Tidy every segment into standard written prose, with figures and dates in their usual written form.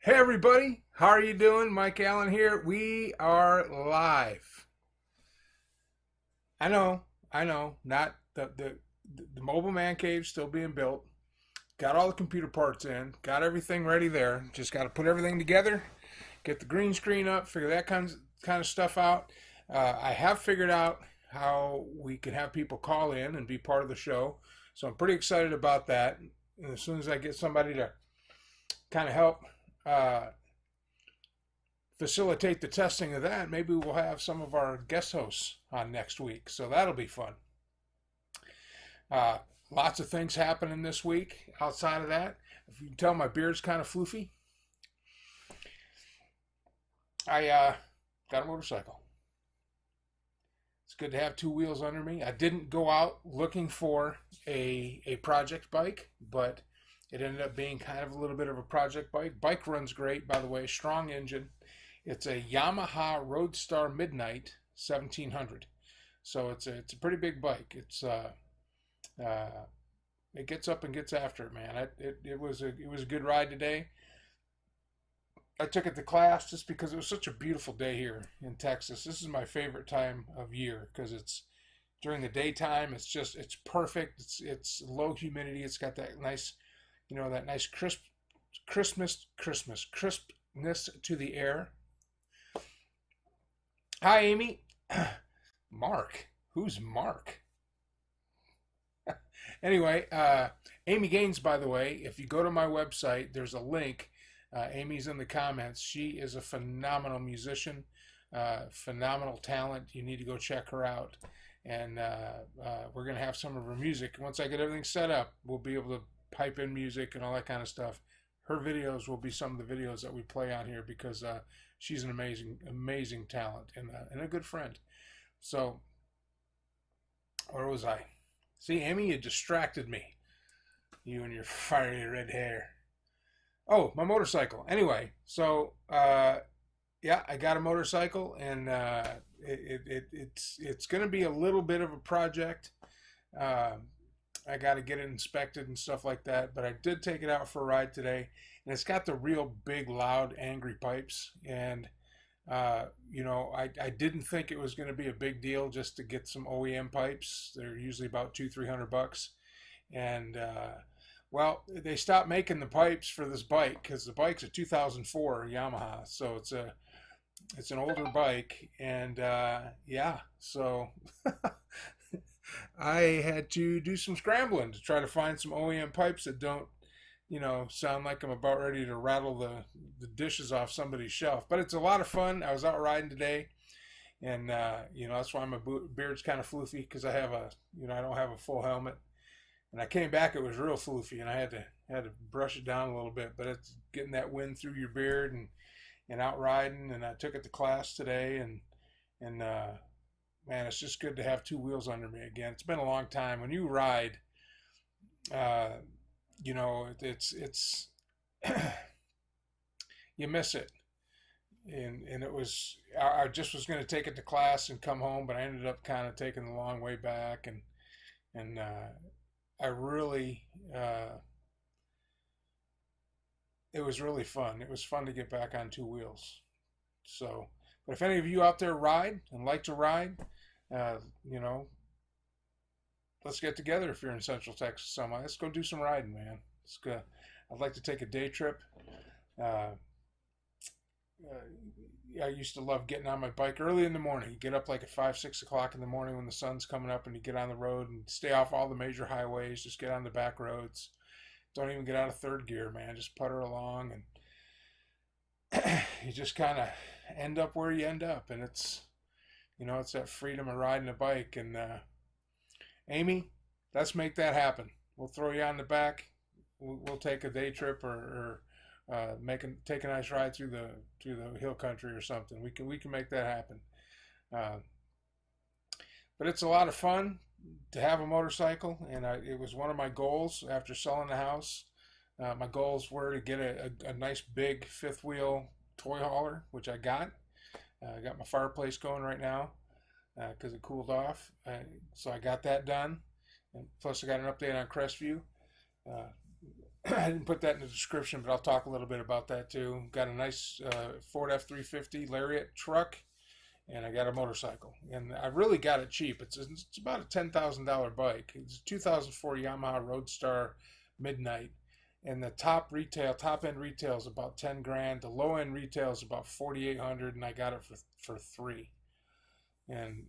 Hey everybody, how are you doing? Mike Allen here. We are live. I know, not the mobile man cave still being built. Got all the computer parts in, got everything ready there. Just got to put everything together, get the green screen up, figure that kind of stuff out. I have figured out how we can have people call in and be part of the show, so I'm pretty excited about that. And as soon as I get somebody to kind of help uh, facilitate the testing of that, maybe we'll have some of our guest hosts on next week. So that'll be fun. Uh, Lots of things happening this week outside of that. If you can tell, my beard's kind of floofy. I got a motorcycle. It's good to have two wheels under me. I didn't go out looking for a project bike, but it ended up being kind of a little bit of a project bike. Bike runs great, by the way, strong engine. It's a Yamaha Roadstar Midnight 1700. So it's a pretty big bike. It gets up and gets after it, man. It was a good ride today. I took it to class just because it was such a beautiful day here in Texas. This is my favorite time of year because it's during the daytime. It's perfect. It's low humidity. It's got that nice, that nice crispness to the air. Hi, Amy. Mark. Who's Mark? Anyway, Amy Gaines, by the way, if you go to my website, there's a link. Amy's in the comments. She is a phenomenal musician, phenomenal talent. You need to go check her out. And we're going to have some of her music. Once I get everything set up, we'll be able to pipe in music and all that kind of stuff. Her videos will be some of the videos that we play on here because she's an amazing talent and a good friend. So, where was I? See, Amy, you distracted me. You and your fiery red hair. Oh, my motorcycle. Anyway, so yeah, I got a motorcycle, and it's going to be a little bit of a project. I got to get it inspected and stuff like that. But I did take it out for a ride today, and it's got the real big, loud, angry pipes. And I didn't think it was going to be a big deal just to get some OEM pipes. They're usually about $200-300, and well, they stopped making the pipes for this bike because the bike's a 2004 Yamaha, so it's an older bike, and yeah, so I had to do some scrambling to try to find some OEM pipes that don't, sound like I'm about ready to rattle the dishes off somebody's shelf. But it's a lot of fun. I was out riding today, and that's why my beard's kind of floofy because I don't have a full helmet. And I came back, it was real floofy, and I had to brush it down a little bit. But it's getting that wind through your beard and out riding. And I took it to class today, and man, it's just good to have two wheels under me again. It's been a long time. When you ride, it's you miss it. And it was I just was going to take it to class and come home, but I ended up kind of taking the long way back, and I really it was really fun. It was fun to get back on two wheels. So, but if any of you out there ride and like to ride, uh, you know, let's get together if you're in Central Texas somewhere. Let's go do some riding, man. Let's go. I'd like to take a day trip. Uh, I used to love getting on my bike early in the morning. You get up like at 5, 6 o'clock in the morning when the sun's coming up, and you get on the road and stay off all the major highways. Just get on the back roads. Don't even get out of third gear, man. Just putter along, and you just kind of end up where you end up. And it's that freedom of riding a bike. And Amy, let's make that happen. We'll throw you on the back. We'll take a day trip or take a nice ride through the hill country or something. We can make that happen. Uh, but it's a lot of fun to have a motorcycle, and it was one of my goals after selling the house. My goals were to get a nice big fifth wheel toy hauler, which I got. I got my fireplace going right now because it cooled off. So I got that done. And plus I got an update on Crestview. I didn't put that in the description, but I'll talk a little bit about that too. Got a nice Ford F-350 Lariat truck, and I got a motorcycle. And I really got it cheap. It's about a $10,000 bike. It's a 2004 Yamaha Roadstar Midnight, and the top end retail is about 10 grand. The low end retail is about 4,800, and I got it for three. And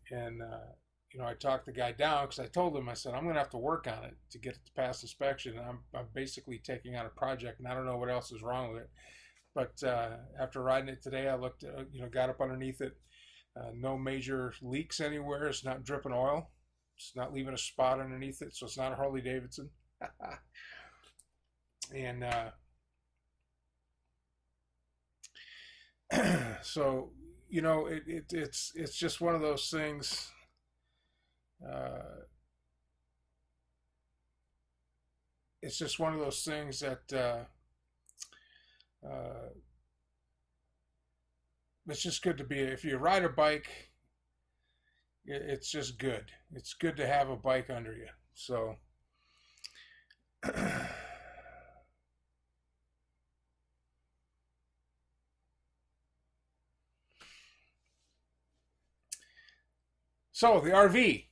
I talked the guy down because I told him, I said, I'm going to have to work on it to get it to pass inspection. And I'm basically taking on a project, and I don't know what else is wrong with it. But after riding it today, I looked, got up underneath it. No major leaks anywhere. It's not dripping oil. It's not leaving a spot underneath it, so it's not a Harley Davidson. And so, it's just one of those things. It's just one of those things that uh, it's just good to be. If you ride a bike, it's just good. It's good to have a bike under you. So, so the RV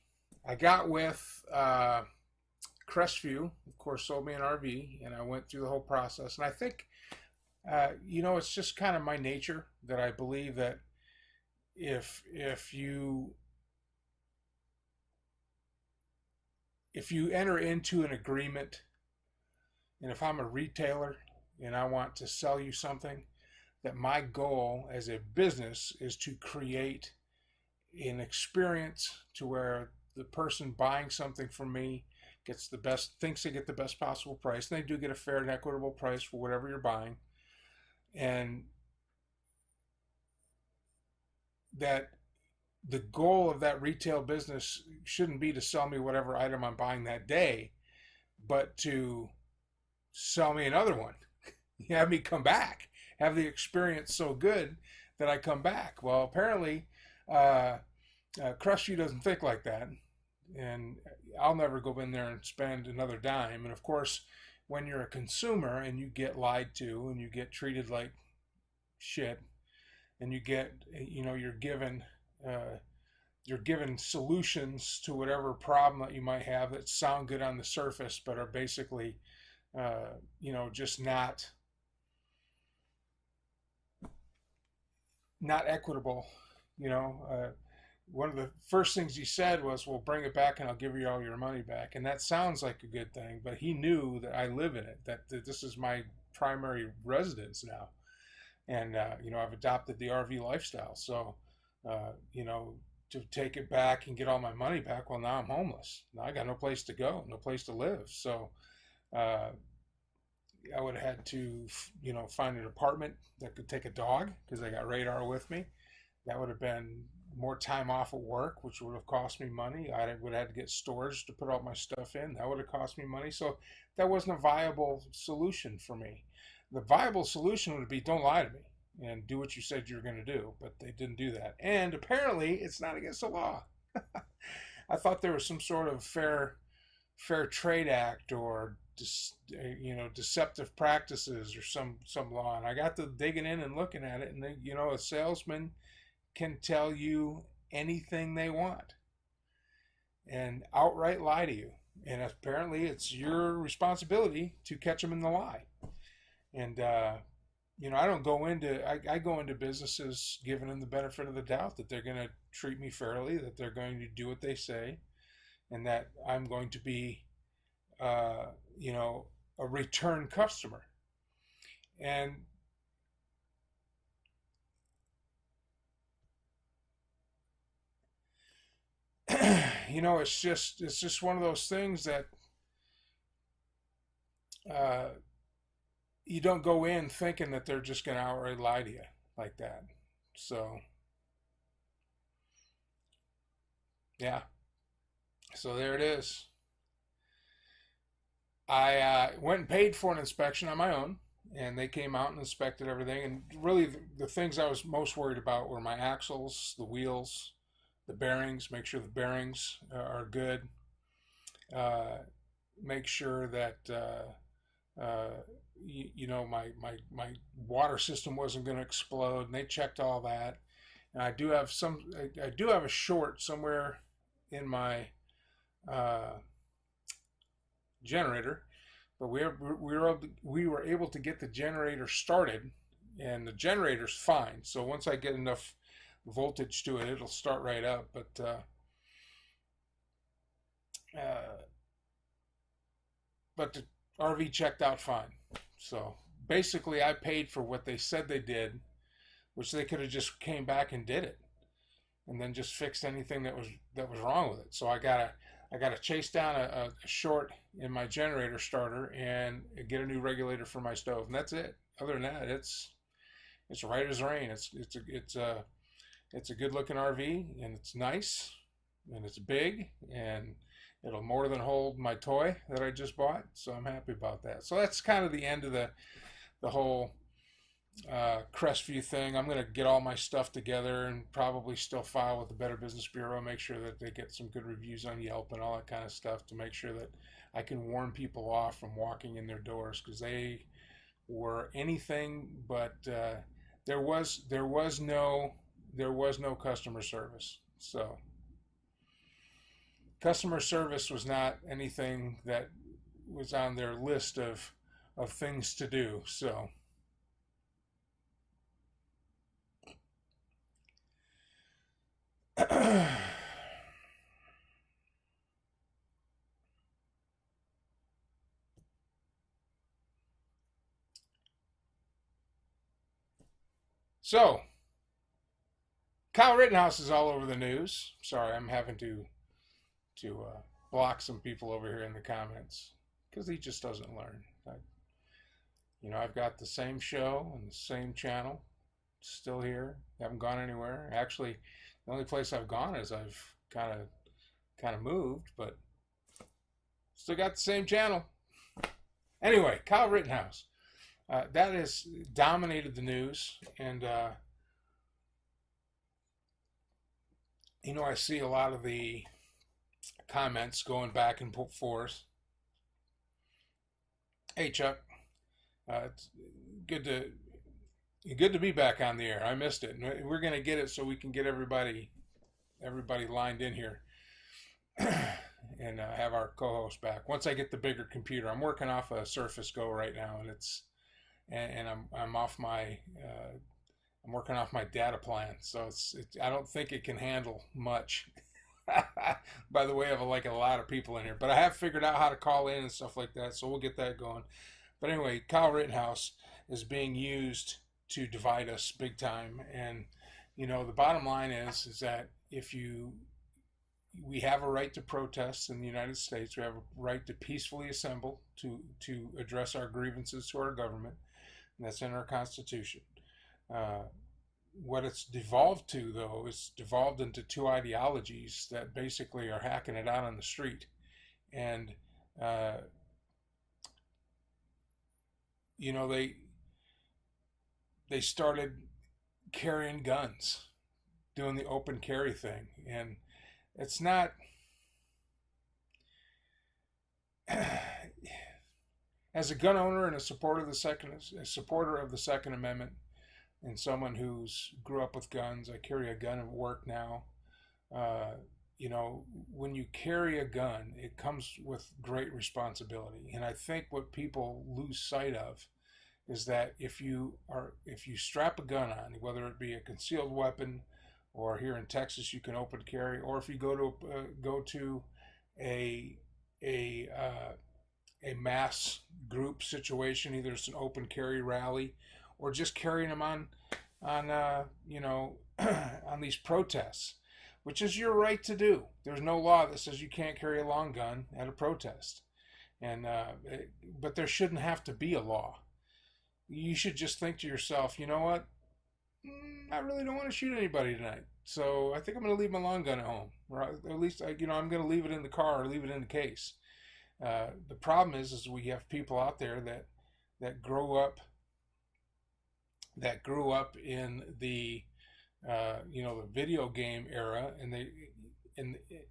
I got with Crestview, of course, sold me an RV, and I went through the whole process. And I think, it's just kind of my nature that I believe that if if you if you enter into an agreement, and if I'm a retailer and I want to sell you something, that my goal as a business is to create an experience to where the person buying something from me thinks they get the best possible price, and they do get a fair and equitable price for whatever you're buying, and that the goal of that retail business shouldn't be to sell me whatever item I'm buying that day, but to sell me another one. Have me come back, have the experience so good that I come back. Well, apparently, Crush You doesn't think like that, and I'll never go in there and spend another dime. And of course, when you're a consumer and you get lied to and you get treated like shit, and uh, you're given solutions to whatever problem that you might have that sound good on the surface, but are basically, just not equitable. You know, one of the first things he said was, "Well, bring it back, and I'll give you all your money back." And that sounds like a good thing, but he knew that I live in it, that this is my primary residence now, and I've adopted the RV lifestyle. So, to take it back and get all my money back, well, now I'm homeless. Now I got no place to go, no place to live. So, uh, I would have had to, find an apartment that could take a dog because I got Radar with me. That would have been more time off at work, which would have cost me money. I would have had to get storage to put all my stuff in. That would have cost me money. So that wasn't a viable solution for me. The viable solution would be, don't lie to me and do what you said you were going to do. But they didn't do that. And apparently it's not against the law. I thought there was some sort of fair trade act or deceptive practices or some law. And I got to digging in and looking at it, and a salesman can tell you anything they want and outright lie to you. And apparently it's your responsibility to catch them in the lie. And, I don't go into, I go into businesses giving them the benefit of the doubt that they're going to treat me fairly, that they're going to do what they say, and that I'm going to be, a return customer. And it's just one of those things that uh, you don't go in thinking that they're just going to outright lie to you like that. So yeah, so there it is. I went and paid for an inspection on my own, and they came out and inspected everything. And really, the things I was most worried about were my axles, the wheels, the bearings. Make sure the bearings are good. Uh, Make sure that uh, my water system wasn't going to explode, and they checked all that. And I do have a short somewhere in my uh, generator, but we were able to get the generator started, and the generator's fine. So once I get enough voltage to it, it'll start right up. Uh, but the RV checked out fine. So basically, I paid for what they said they did, which they could have just came back and did it, and then just fixed anything that was wrong with it. So I gotta chase down a short in my generator starter and get a new regulator for my stove, and that's it. Other than that, it's right as rain. It's a good looking RV, and it's nice, and it's big, and it'll more than hold my toy that I just bought. So I'm happy about that. So that's kind of the end of the whole Crestview thing. I'm going to get all my stuff together and probably still file with the Better Business Bureau, make sure that they get some good reviews on Yelp and all that kind of stuff to make sure that I can warn people off from walking in their doors, because they were anything but there was no customer service. So customer service was not anything that was on their list of things to do. So so Kyle Rittenhouse is all over the news. Sorry, I'm having to block some people over here in the comments because he just doesn't learn. I've got the same show and the same channel, still here. Haven't gone anywhere. Actually, the only place I've gone is I've kind of moved, but still got the same channel. Anyway, Kyle Rittenhouse. That has dominated the news, and I see a lot of the comments going back and forth. Hey, Chuck, it's good to be back on the air. I missed it. We're gonna get it so we can get everybody lined in here and have our co-host back. Once I get the bigger computer, I'm working off a Surface Go right now, and I'm off my I'm working off my data plan, so I don't think it can handle much. By the way, I have like a lot of people in here, but I have figured out how to call in and stuff like that, so we'll get that going. But anyway, Kyle Rittenhouse is being used to divide us big time, and the bottom line is that we have a right to protest in the United States. We have a right to peacefully assemble to address our grievances to our government, and that's in our Constitution. What it's devolved to, though, is devolved into two ideologies that basically are hacking it out on the street. And, they started carrying guns, doing the open carry thing. And it's not, as a gun owner and a supporter of the Second Amendment, and someone who's grew up with guns, I carry a gun at work now. When you carry a gun, it comes with great responsibility. And I think what people lose sight of is that if you strap a gun on, whether it be a concealed weapon, or here in Texas you can open carry, or if you go to a mass group situation, either it's an open carry rally, or just carrying them on on these protests, which is your right to do. There's no law that says you can't carry a long gun at a protest, but there shouldn't have to be a law. You should just think to yourself, you know what? I really don't want to shoot anybody tonight, so I think I'm going to leave my long gun at home, or at least I'm going to leave it in the car or leave it in the case. The problem is we have people out there that grew up in the the video game era, and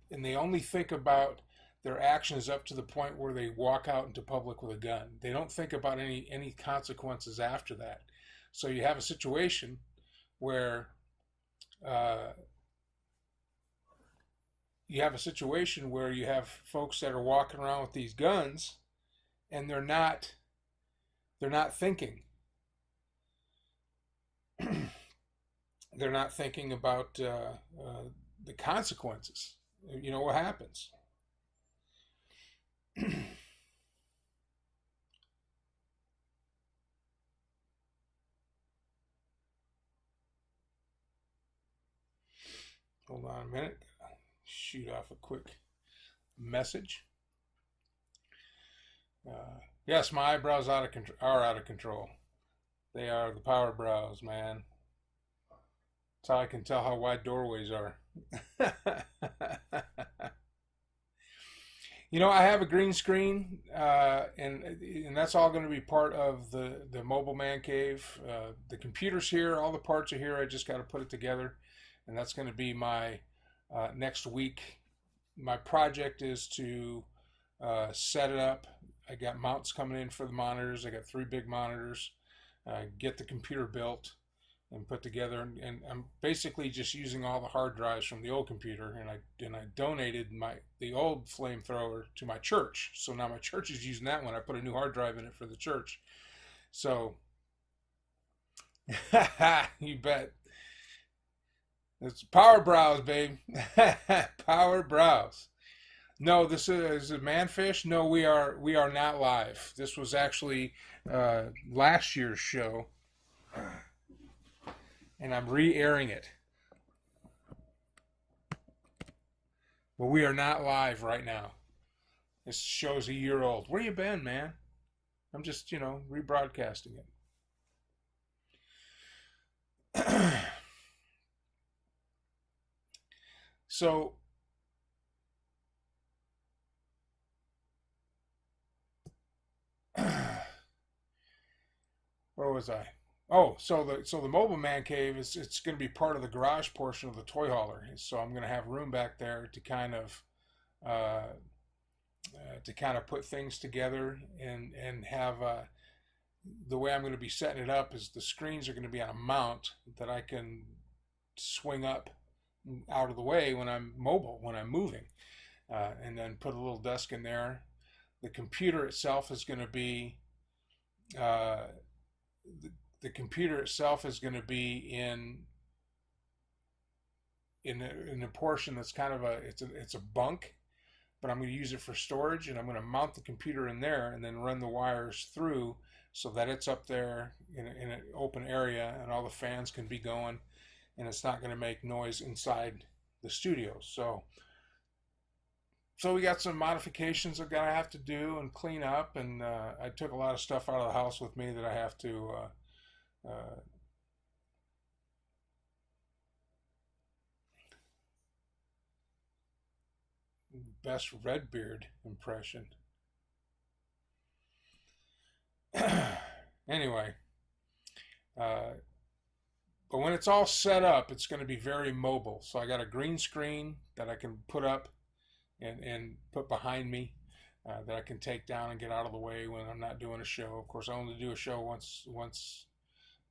they only think about their actions up to the point where they walk out into public with a gun. They don't think about any consequences after that. So you have a situation where uh, you have folks that are walking around with these guns, and they're not thinking. They're not thinking about the consequences. You know what happens. Hold on a minute. Shoot off a quick message. Yes, my eyebrows are out of control. They are the power brows, man. That's how I can tell how wide doorways are. You know, I have a green screen, and that's all going to be part of the mobile man cave. The computer's here, all the parts are here. I just got to put it together, and that's going to be my next week. My project is to set it up. I got mounts coming in for the monitors. I got 3 big monitors. Get the computer built and put together, and I'm basically just using all the hard drives from the old computer, and I donated the old flamethrower to my church. So now my church is using that one. I put a new hard drive in it for the church. So you bet. It's power browse, babe. Power browse. No, this is a manfish. No, we are not live. This was actually last year's show, and I'm re-airing it. But we are not live right now. This show's a year old. Where you been, man? I'm just, rebroadcasting it. So, where was I? Oh, so the mobile man cave it's going to be part of the garage portion of the toy hauler. So I'm going to have room back there to uh, kind of put things together and have the way I'm going to be setting it up is the screens are going to be on a mount that I can swing up out of the way when I'm mobile, when I'm moving, and then put a little desk in there. The computer itself is going to be uh, the computer itself is going to be in a portion that's kind of it's a bunk, but I'm going to use it for storage, and I'm going to mount the computer in there and then run the wires through so that it's up there in an open area and all the fans can be going, and it's not going to make noise inside the studio. So we got some modifications I'm gonna have to do and clean up, and I took a lot of stuff out of the house with me that I have to. Uh, Best Redbeard impression. Anyway, uh, but when it's all set up, it's going to be very mobile. So I got a green screen that I can put up and put behind me, that I can take down and get out of the way when I'm not doing a show. Of course, I only do a show once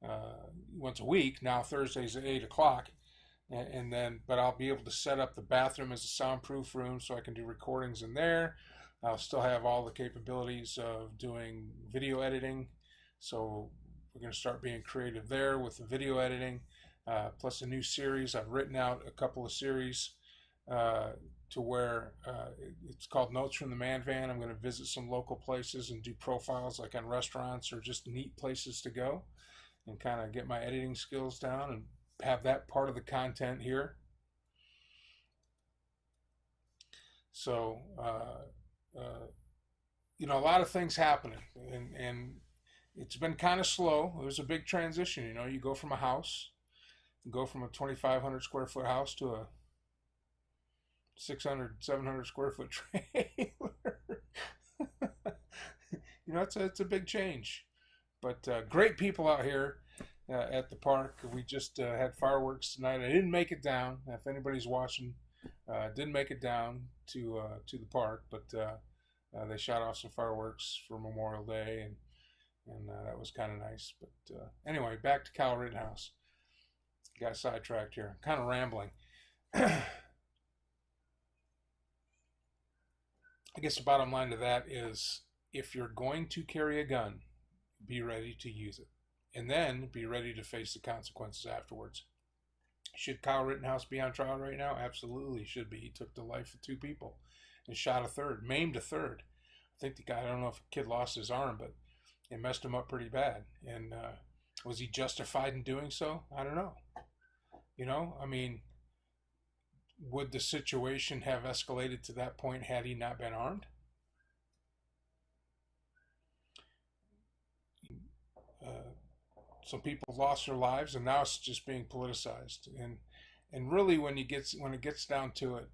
a week. Now Thursdays at 8 o'clock, and then but I'll be able to set up the bathroom as a soundproof room so I can do recordings in there. I'll still have all the capabilities of doing video editing, so we're going to start being creative there with the video editing, plus a new series. I've written out a couple of series to where it's called Notes from the Man Van. I'm going to visit some local places and do profiles like on restaurants or just neat places to go, and kind of get my editing skills down and have that part of the content here. So, a lot of things happening, and it's been kind of slow. It was a big transition. You go from a house, you go from a 2,500 square foot house to a 600, 700 square foot trailer. It's a big change, but great people out here at the park. We just had fireworks tonight. I didn't make it down. If anybody's watching Didn't make it down to the park, but they shot off some fireworks for Memorial Day, and that was kind of nice. But anyway, back to Kyle Rittenhouse. Got sidetracked here. Kind of rambling. I guess the bottom line to that is, if you're going to carry a gun, be ready to use it, and then be ready to face the consequences afterwards. Should Kyle Rittenhouse be on trial right now? Absolutely he should be. He took the life of two people and shot a third, maimed a third. I think the guy, I don't know if the kid lost his arm, but it messed him up pretty bad. And was he justified in doing so? I don't know. I mean, would the situation have escalated to that point had he not been armed? Uh, some people lost their lives, and now it's just being politicized. And really, when it gets down to it,